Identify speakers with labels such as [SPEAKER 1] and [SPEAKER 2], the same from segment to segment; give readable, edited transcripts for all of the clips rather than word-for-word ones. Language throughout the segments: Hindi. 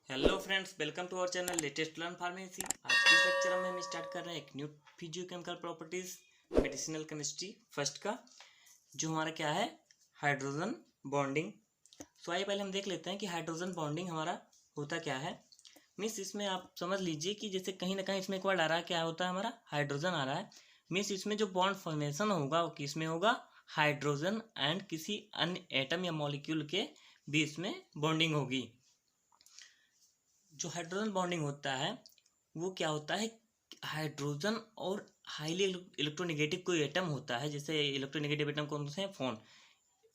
[SPEAKER 1] Hello friends, welcome to our channel latest learn pharmacy. आज के इस लेक्चर में हम स्टार्ट कर रहे हैं एक new physicochemical properties medicinal chemistry first का, जो हमारा क्या है, हाइड्रोजन बॉन्डिंग। सो आइए पहले हम देख लेते हैं कि हाइड्रोजन बॉन्डिंग हमारा होता क्या है। मीन्स इसमें आप समझ लीजिए कि जैसे कहीं ना कहीं इसमें एक वर्ड आ रहा है, क्या होता है, हमारा हाइड्रोजन आ रहा है। मीन्स इसमें जो बॉन्ड फॉर्मेशन होगा वो किस में होगा, हाइड्रोजन एंड किसी अन्य एटम या मॉलिक्यूल के बीच में बॉन्डिंग होगी। जो हाइड्रोजन बॉन्डिंग होता है वो क्या होता है, हाइड्रोजन और हाईली इलेक्ट्रोनेगेटिव कोई एटम होता है। जैसे इलेक्ट्रोनेगेटिव एटम कौन से हैं, phone,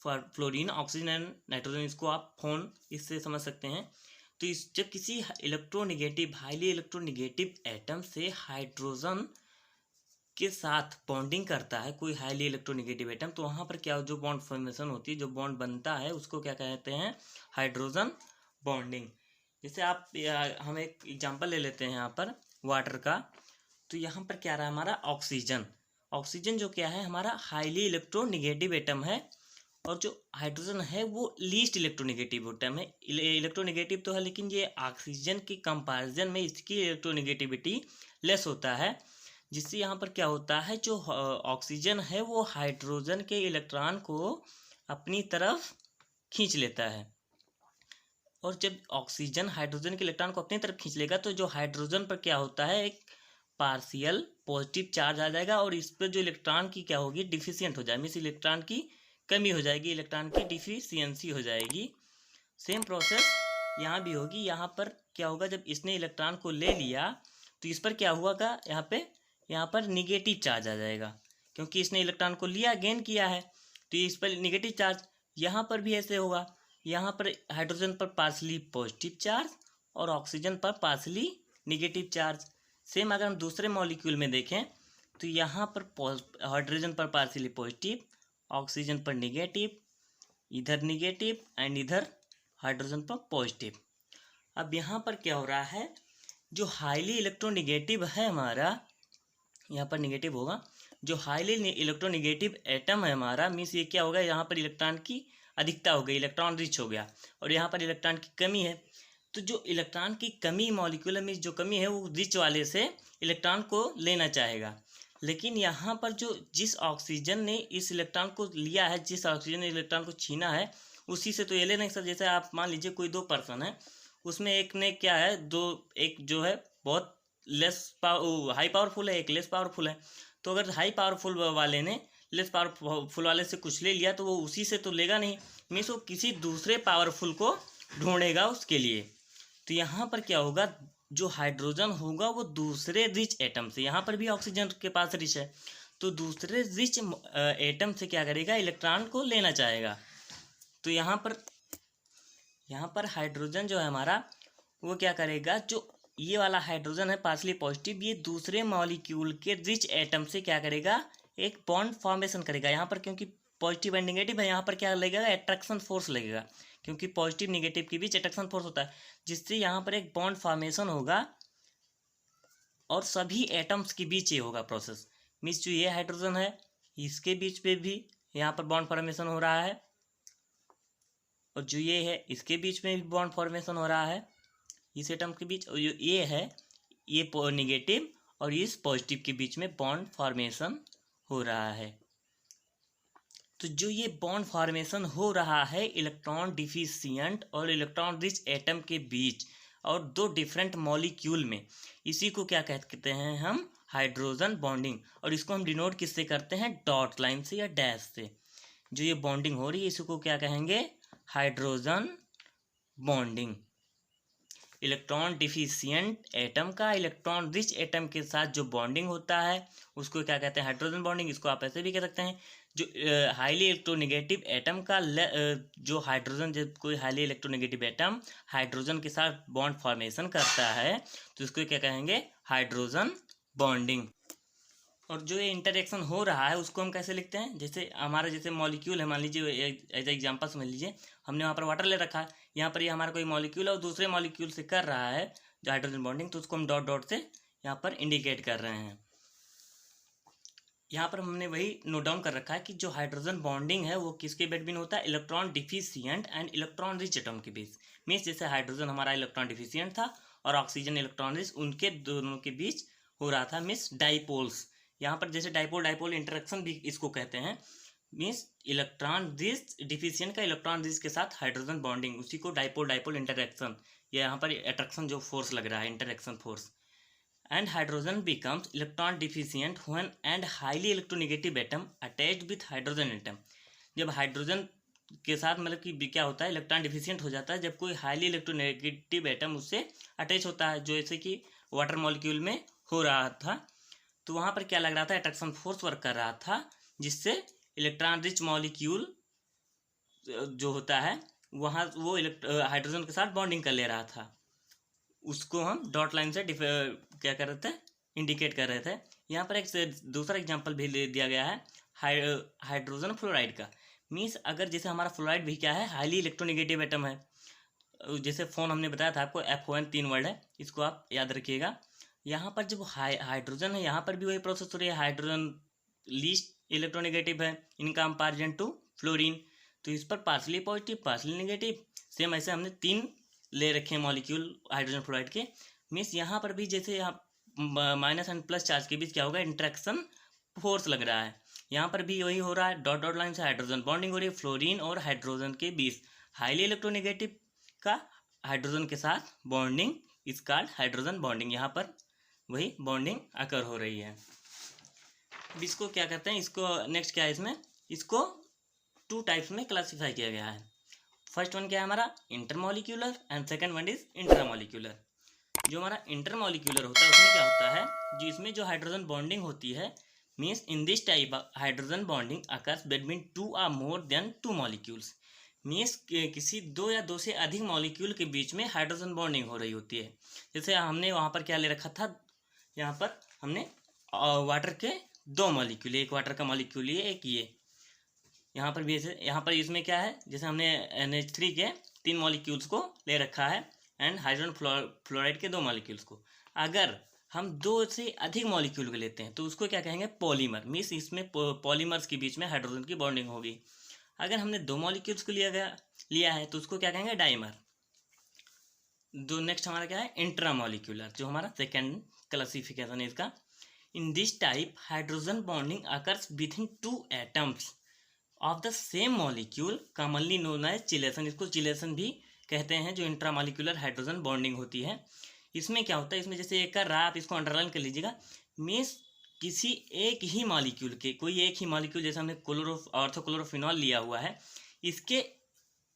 [SPEAKER 1] fluorine, oxygen and nitrogen, इसको आप फोन इससे समझ सकते हैं। तो इस जब किसी इलेक्ट्रोनेगेटिव हाईली इलेक्ट्रोनेगेटिव एटम से हाइड्रोजन के साथ बॉन्डिंग करता है कोई हाईली इलेक्ट्रोनेगेटिव एटम, तो वहाँ पर क्या जो बॉन्ड फॉर्मेशन होती है, जो बॉन्ड बनता है, उसको क्या कहते हैं, हाइड्रोजन बॉन्डिंग। जैसे हम एक एग्जांपल ले लेते हैं यहाँ पर वाटर का। तो यहाँ पर क्या रहा हमारा ऑक्सीजन। ऑक्सीजन जो क्या है, हमारा हाईली इलेक्ट्रोनेगेटिव एटम है, और जो हाइड्रोजन है वो लीस्ट इलेक्ट्रोनेगेटिव एटम है। इलेक्ट्रोनेगेटिव तो है, लेकिन ये ऑक्सीजन की कंपैरिजन में इसकी इलेक्ट्रोनेगेटिविटी लेस होता है, जिससे यहाँ पर क्या होता है, जो ऑक्सीजन है वो हाइड्रोजन के इलेक्ट्रॉन को अपनी तरफ खींच लेता है। और जब ऑक्सीजन हाइड्रोजन के इलेक्ट्रॉन को अपनी तरफ खींच लेगा तो जो हाइड्रोजन पर क्या होता है, एक पार्शियल पॉजिटिव चार्ज आ जाएगा, और इस पर जो इलेक्ट्रॉन की क्या होगी, डिफिशियंट हो जाएगी, मीन्स इलेक्ट्रॉन की कमी हो जाएगी, इलेक्ट्रॉन की डिफिशियंसी हो जाएगी। सेम प्रोसेस यहाँ भी होगी। यहाँ पर क्या होगा, जब इसने इलेक्ट्रॉन को ले लिया तो इस पर क्या हुआ का, यहाँ पर निगेटिव चार्ज आ जाएगा, क्योंकि इसने इलेक्ट्रॉन को लिया, गेन किया है, तो इस पर निगेटिव चार्ज। यहाँ पर भी ऐसे होगा, यहाँ पर हाइड्रोजन पर पार्शली पॉजिटिव चार्ज और ऑक्सीजन पर पार्शली निगेटिव चार्ज। सेम अगर हम दूसरे मॉलिक्यूल में देखें तो यहाँ पर हाइड्रोजन पर पार्शली पॉजिटिव, ऑक्सीजन पर निगेटिव, इधर निगेटिव एंड इधर हाइड्रोजन पर पॉजिटिव। अब यहाँ पर क्या हो रहा है, जो हाईली इलेक्ट्रोनेगेटिव है हमारा, यहाँ पर निगेटिव होगा, जो हाईली इलेक्ट्रोनेगेटिव एटम है हमारा, मीन्स ये क्या होगा, यहाँ पर इलेक्ट्रॉन की अधिकता हो गई, इलेक्ट्रॉन रिच हो गया, और यहाँ पर इलेक्ट्रॉन की कमी है। तो जो इलेक्ट्रॉन की कमी मॉलिक्यूल में जो कमी है वो रिच वाले से इलेक्ट्रॉन को लेना चाहेगा, लेकिन यहाँ पर जो जिस ऑक्सीजन ने इस इलेक्ट्रॉन को लिया है, जिस ऑक्सीजन ने इलेक्ट्रॉन को छीना है, उसी से तो ये ले नहीं सकता। जैसे आप मान लीजिए कोई दो पर्सन है, उसमें एक ने क्या है, एक जो है बहुत हाई पावरफुल है, एक लेस पावरफुल है। तो अगर हाई पावरफुल वाले ने लेस पावरफुल वाले से कुछ ले लिया तो वो उसी से तो लेगा नहीं, मीन्स वो किसी दूसरे पावरफुल को ढूंढेगा उसके लिए। तो यहाँ पर क्या होगा, जो हाइड्रोजन होगा वो दूसरे रिच एटम से, यहाँ पर भी ऑक्सीजन के पास रिच है, तो दूसरे रिच एटम से क्या करेगा, इलेक्ट्रॉन को लेना चाहेगा। तो यहाँ पर हाइड्रोजन जो है हमारा, वो क्या करेगा, जो ये वाला हाइड्रोजन है पार्शली पॉजिटिव, ये दूसरे मॉलिक्यूल के रिच एटम से क्या करेगा, एक बॉन्ड फॉर्मेशन करेगा। यहाँ पर क्योंकि पॉजिटिव एंड नेगेटिव है, यहाँ पर क्या लगेगा, अट्रैक्शन फोर्स लगेगा, क्योंकि पॉजिटिव नेगेटिव के बीच अट्रैक्शन फोर्स होता है, जिससे यहाँ पर एक बॉन्ड फॉर्मेशन होगा, और सभी एटम्स के बीच ये होगा प्रोसेस। मीन्स जो ये हाइड्रोजन है इसके बीच पे भी यहाँ पर बॉन्ड फॉर्मेशन हो रहा है, और जो ये है इसके बीच में भी बॉन्ड फॉर्मेशन हो रहा है, इस एटम के बीच। और ये है, ये नेगेटिव और इस पॉजिटिव के बीच में बॉन्ड फॉर्मेशन हो रहा है। तो जो ये बॉन्ड फॉर्मेशन हो रहा है इलेक्ट्रॉन डिफिशिएंट और इलेक्ट्रॉन रिच एटम के बीच, और दो डिफरेंट मॉलिक्यूल में, इसी को क्या कहते हैं हम, हाइड्रोजन बॉन्डिंग। और इसको हम डिनोट किससे करते हैं, डॉट लाइन से या डैश से। जो ये बॉन्डिंग हो रही है इसको क्या कहेंगे, hydrogen bonding. Electron deficient atom का इलेक्ट्रॉन रिच एटम के साथ जो बॉन्डिंग होता है उसको क्या कहते हैं, हाइड्रोजन बॉन्डिंग। इसको आप ऐसे भी कह सकते हैं, जो हाईली इलेक्ट्रोनेगेटिव एटम का जो हाइड्रोजन, जब कोई हाईली इलेक्ट्रोनेगेटिव एटम हाइड्रोजन के साथ बॉन्ड फॉर्मेशन करता है तो इसको क्या कहेंगे, हाइड्रोजन बॉन्डिंग। और जो ये इंटरेक्शन हो रहा है उसको हम कैसे लिखते हैं, जैसे हमारा जैसे मॉलिक्यूल है, मान लीजिए एज एग्जांपल समझ लीजिए, हमने वहाँ पर वाटर ले रखा है, यहाँ पर ये हमारा कोई मॉलिक्यूल है और दूसरे मॉलिक्यूल से कर रहा है जो हाइड्रोजन बॉन्डिंग, तो उसको हम डॉट डॉट से यहाँ पर इंडिकेट कर रहे हैं। यहाँ पर हमने वही नोट डाउन कर रखा है कि जो हाइड्रोजन बॉन्डिंग है वो किसके बिटवीन होता है, electron deficient and electron rich atom के बीच। मीन्स जैसे हाइड्रोजन हमारा इलेक्ट्रॉन डिफिशिएंट था और ऑक्सीजन इलेक्ट्रॉन रिच, उनके दोनों के बीच हो रहा था मीन्स डाइपोल्स। यहाँ पर जैसे डाइपोल डाइपोल इंटरेक्शन भी इसको कहते हैं। मीन्स इलेक्ट्रॉन रिच डिफिशिएंट का इलेक्ट्रॉन रिच के साथ हाइड्रोजन बॉन्डिंग, उसी को डाइपोल डाइपोल इंटरेक्शन, या यहाँ पर अट्रैक्शन जो फोर्स लग रहा है, interaction force. And hydrogen becomes electron deficient when and highly electronegative atom attached with hydrogen atom। जब हाइड्रोजन के साथ मतलब कि क्या होता है, इलेक्ट्रॉन डिफिशियंट हो जाता है जब कोई हाईली इलेक्ट्रोनेगेटिव एटम उससे अटैच होता है, जो जैसे कि वाटर मॉलिक्यूल में हो रहा था। तो वहाँ पर क्या लग रहा था, अट्रैक्शन फोर्स वर्क कर रहा था, जिससे इलेक्ट्रॉन रिच मॉलिक्यूल जो होता है वहाँ वो हाइड्रोजन के साथ बॉन्डिंग कर ले रहा था। उसको हम डॉट लाइन से क्या कर रहे थे, इंडिकेट कर रहे थे। यहाँ पर एक दूसरा एग्जांपल भी ले दिया गया है हाइड्रोजन फ्लोराइड का। मीन्स अगर जैसे हमारा फ्लोराइड भी क्या है, हाईली इलेक्ट्रोनेगेटिव एटम है। जैसे फोन हमने बताया था आपको, FON 3 वर्ड है, इसको आप याद रखिएगा। यहाँ पर जब हाइड्रोजन है, यहाँ पर भी वही प्रोसेस हो रही है। हाइड्रोजन लीस्ट इलेक्ट्रोनेगेटिव है इन कंपैरिजन टू फ्लोरीन, तो इस पर partially positive partially negative. Same ऐसे हमने 3 ले रखे हैं मॉलिक्यूल हाइड्रोजन फ्लोराइड के। मीन्स यहाँ पर भी जैसे यहाँ माइनस एंड प्लस चार्ज के बीच क्या होगा, इंट्रैक्शन फोर्स लग रहा है। यहाँ पर भी वही हो रहा है, डॉट डॉट लाइन से हाइड्रोजन बॉन्डिंग हो रही है फ्लोरीन और हाइड्रोजन के बीच। हाईली इलेक्ट्रोनेगेटिव का हाइड्रोजन के साथ bonding is called hydrogen bonding. यहाँ पर वही बॉन्डिंग अकर हो रही है। इसको क्या कहते हैं, इसको नेक्स्ट क्या है, इसको 2 टाइप्स में क्लासीफाई किया गया है। फर्स्ट वन क्या है हमारा, intermolecular, and second one is intramolecular. जो हमारा इंटरमॉलिक्यूलर होता है उसमें क्या होता है, जो इसमें जो हाइड्रोजन बॉन्डिंग होती है, means in this type hydrogen bonding occurs between 2 or more than 2 molecules. Means किसी 2 या 2 से अधिक मॉलिक्यूल के बीच में हाइड्रोजन बॉन्डिंग हो रही होती है। जैसे हमने वहाँ पर क्या ले रखा था, यहाँ पर हमने वाटर के 2 मॉलिक्यूल, एक वाटर का मॉलिक्यूल लिए, एक ये। यहाँ पर भी ऐसे, यहाँ पर इसमें क्या है, जैसे हमने NH3 के 3 मॉलिक्यूल्स को ले रखा है एंड हाइड्रोजन फ्लोराइड के 2 मॉलिक्यूल्स को। अगर हम 2 से अधिक मॉलिक्यूल को लेते हैं तो उसको क्या कहेंगे, पॉलीमर। मीन्स इसमें पॉलीमर्स के बीच में हाइड्रोजन की बॉन्डिंग होगी। अगर हमने 2 मॉलिक्यूल्स को लिया है तो उसको क्या कहेंगे, डाइमर। नेक्स्ट हमारा क्या है, इंट्रामॉलिक्यूलर, जो हमारा सेकेंड क्लासिफिकेशन है इसका। In this type hydrogen bonding occurs within 2 atoms of the same molecule commonly known as chelation. इसको चिलेशन भी कहते हैं, जो इंट्रामॉलिक्यूलर हाइड्रोजन बॉन्डिंग होती है। इसमें क्या होता है, इसमें जैसे एक कर रहा, आप इसको अंडरलाइन कर लीजिएगा। मीन्स किसी एक ही मॉलिक्यूल के, कोई एक ही मॉलिक्यूल, जैसे हमने ऑर्थोक्लोरोफिनॉल लिया हुआ है, इसके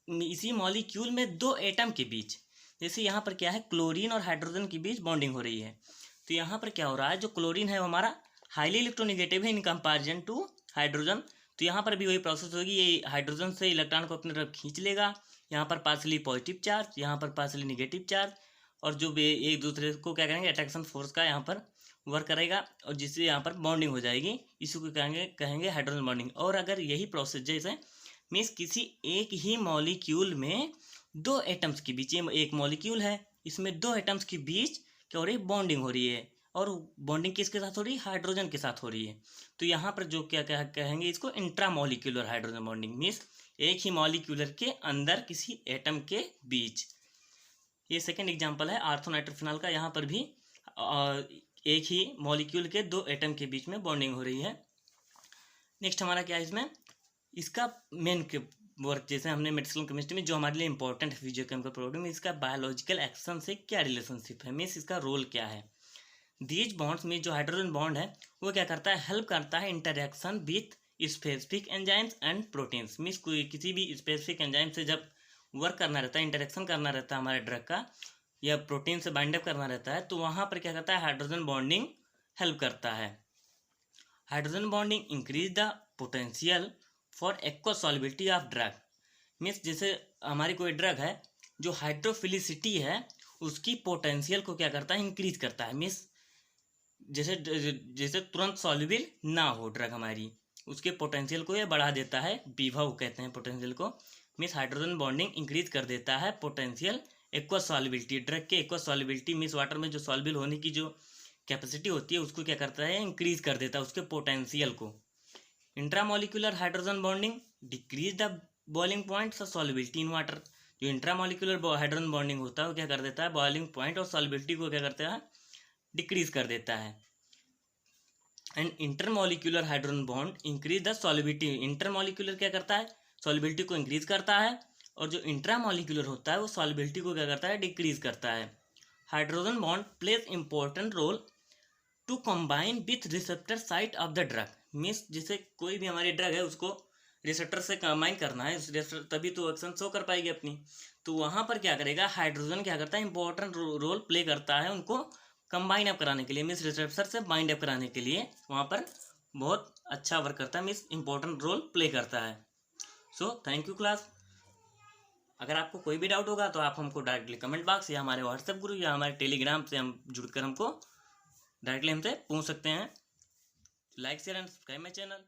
[SPEAKER 1] इसी मॉलिक्यूल में 2 एटम के बीच, जैसे यहाँ पर क्या है, क्लोरीन और हाइड्रोजन के बीच बॉन्डिंग हो रही है। तो यहाँ पर क्या हो रहा है, जो क्लोरीन है वो हमारा हाईली इलेक्ट्रोनेगेटिव है इन कंपैरिजन टू हाइड्रोजन। तो यहाँ पर भी वही प्रोसेस होगी, ये हाइड्रोजन से इलेक्ट्रॉन को अपनी तरफ खींच लेगा। यहाँ पर पार्सली पॉजिटिव चार्ज, यहाँ पर पार्सली नेगेटिव चार्ज, और जो एक दूसरे को क्या करेंगे, अट्रैक्शन फोर्स का यहाँ पर वर्क करेगा, और जिससे यहाँ पर बॉन्डिंग हो जाएगी। इसी को कहेंगे हाइड्रोजन बॉन्डिंग। और अगर यही प्रोसेस जैसे मीन्स किसी एक ही मॉलिक्यूल में 2 एटम्स के बीच, एक मॉलिक्यूल है, इसमें 2 एटम्स के बीच क्या हो रही है, बॉन्डिंग हो रही है। और बॉन्डिंग किसके साथ हो रही है, हाइड्रोजन के साथ हो रही है। तो यहाँ पर जो क्या कहेंगे, इसको इंट्रामॉलिक्यूलर हाइड्रोजन बॉन्डिंग। मीन्स एक ही मॉलिक्यूलर के अंदर किसी एटम के बीच। ये सेकंड एग्जांपल है ऑर्थोनाइट्रोफिनॉल का। यहाँ पर भी एक ही मॉलिक्यूल के 2 एटम के बीच में बॉन्डिंग हो रही है। नेक्स्ट हमारा क्या है, इसमें इसका मेन वर्क, जैसे हमने मेडिसिनल केमिस्ट्री में जो हमारे लिए इंपॉर्टेंट है फिजियोकेमिकल प्रॉपर्टी में, इसका बायोलॉजिकल एक्शन से क्या रिलेशनशिप है, मीन्स इसका रोल क्या है। दीज बॉन्ड्स में जो हाइड्रोजन बॉन्ड है वो क्या करता है, हेल्प करता है interaction with specific enzymes and proteins. Means कोई किसी भी स्पेसिफिक एंजाइम से जब वर्क करना रहता है, इंटरेक्शन करना रहता है हमारे ड्रग का, या प्रोटीन से बाइंड अप करना रहता है, तो वहाँ पर क्या करता है, हाइड्रोजन बॉन्डिंग हेल्प करता है। Hydrogen bonding increase the potential for aqua solubility of drug. Means जैसे हमारी कोई ड्रग है, जो हाइड्रोफिलिसिटी है उसकी पोटेंशियल को क्या करता है, इंक्रीज करता है। मीन्स जैसे तुरंत सॉल्युबल ना हो ड्रग हमारी, उसके पोटेंशियल को ये बढ़ा देता है, विभव कहते हैं पोटेंशियल को। मीन्स हाइड्रोजन बॉन्डिंग इंक्रीज कर देता है पोटेंशियल एक्वा सॉल्युबिलिटी, ड्रग के एक्वा सॉल्युबिलिटी। मीन्स वाटर में जो सॉल्युबल होने की जो कैपेसिटी होती है उसको क्या करता है, इंक्रीज कर देता है उसके पोटेंशियल को। Intramolecular hydrogen bonding decrease the boiling point of solubility in water. जो इंट्रामोलिकुलर हाइड्रोजन बॉन्डिंग होता है वो क्या कर देता है, बॉइलिंग पॉइंट और सॉल्युबिलिटी को क्या करता है, डिक्रीज कर देता है। And intermolecular hydrogen bond increase the solubility. Intermolecular क्या करता है, सॉल्युबिलिटी को इंक्रीज करता है, और जो इंट्रामोलिकुलर होता है वो सॉल्युबिलिटी को क्या करता है, डिक्रीज करता है। Hydrogen bond plays important role to combine with receptor site of the drug. Means जैसे कोई भी हमारी ड्रग है उसको रिसेप्टर से कंबाइन करना है, तभी तो एक्शन शो कर पाएगी अपनी। तो वहाँ पर क्या करेगा, हाइड्रोजन क्या करता है, इंपॉर्टेंट रोल प्ले करता है उनको कंबाइन अप कराने के लिए, मीन्स रिसेप्टर से बाइंड अप कराने के लिए वहाँ पर बहुत अच्छा वर्क करता है, मीन्स इंपॉर्टेंट रोल प्ले करता है। So thank you class. अगर आपको कोई भी डाउट होगा तो आप हमको डायरेक्टली कमेंट बॉक्स या हमारे व्हाट्सएप ग्रुप या हमारे टेलीग्राम से हम जुड़कर हमको डायरेक्टली हमसे पूछ सकते हैं। Like share and subscribe my channel.